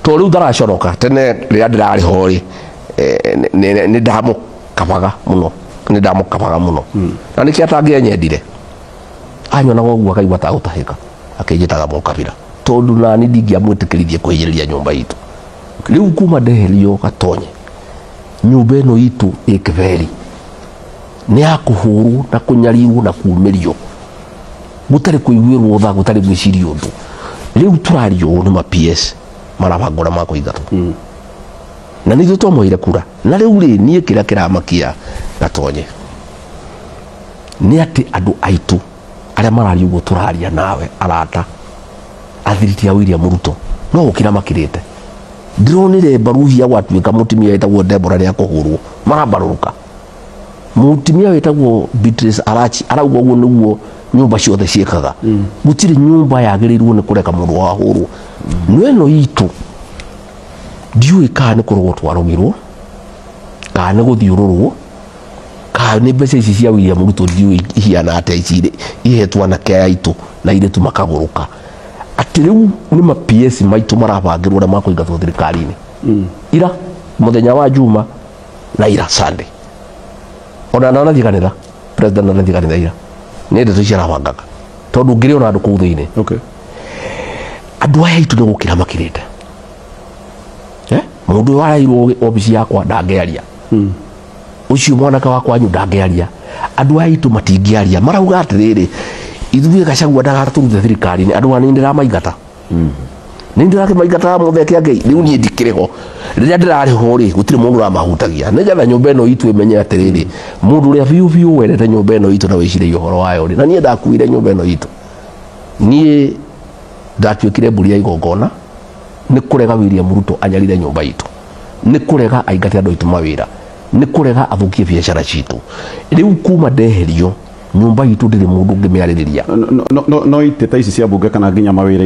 to riu ndaracoroka tene ria ndirari hori ni ndamu kabaga muno na niki atangianyendire anyona goguo akaigua ta utahika akijitaga Mukabira tondu nani ndingiamwitikirithie kuhinyiriria nyumba itu riu kuma ndeherio gatonye nyumba ino itu ikveri ni akuhuru na kunyarirwo na kuumirio gutari kuiguirwo tha gutari gwicirio undu riu turario ni ma PS marabangora makuigatu na nithu twamoire kura na riu ri nie kira kiramakia gatonye ni ati andu aitu aria marari uguo turaria nawe arata athiriti ya William Ruto no ukira makirite ndronire baruhia gwatuika mutimia wetagwo Deborah ria kuhurwo marabaruruka mutimia wetagwo Beatrice Arachi arauga uguo niguo nyumba ciothe ciekaga gutire nyumba yagirirwo ni kureka mundu wa hurwo no itu ndiu ikane kurogotwa arogirwo kana guthiururwo ka ni mbeca ici cia William Ruto ndiu ihiana ate icire ihetwa na kaya itu na ile tumakaguruka ati riu ni ma PS maitu marabangirwo na makuingatwo thirikari-ini ira muthenya wa Juma na ira Sunday ona nathiganira president nathiganira ira ni ndeto ciarabangaga tondu ngiri ona andu kuu thiini andu aya itu ni gukira makirite mundu warairwo ofisi yakwa ndangearia ucio mwanaka wakwa nyu ndangearia andu aya itu matingiaria marauga atiriri ithuĩ Gachagua ndagatũrute thirikari-ini andu ani ndiramaigata ni ndiramaigata mutheke Ngai riu nie ndikiriho riria ndirariho ri gutire mundu uramahutagia nigetha nyumba ino itu imenye atiriri mundu uria biu wendete nyumba ino itu na wicirie uhoro wayo ri na nie ndakuire nyumba ino itu nie ndatuikire mburi ya igongona ni kurega William Ruto anyarire nyumba itu ni kurega aingate andu itu mawira ni kurega athukie biacara citu riu kuma ndeherio nyumba itu ndiri mundu ngimiaririria no iteta ici cia bunge kana nginya mawira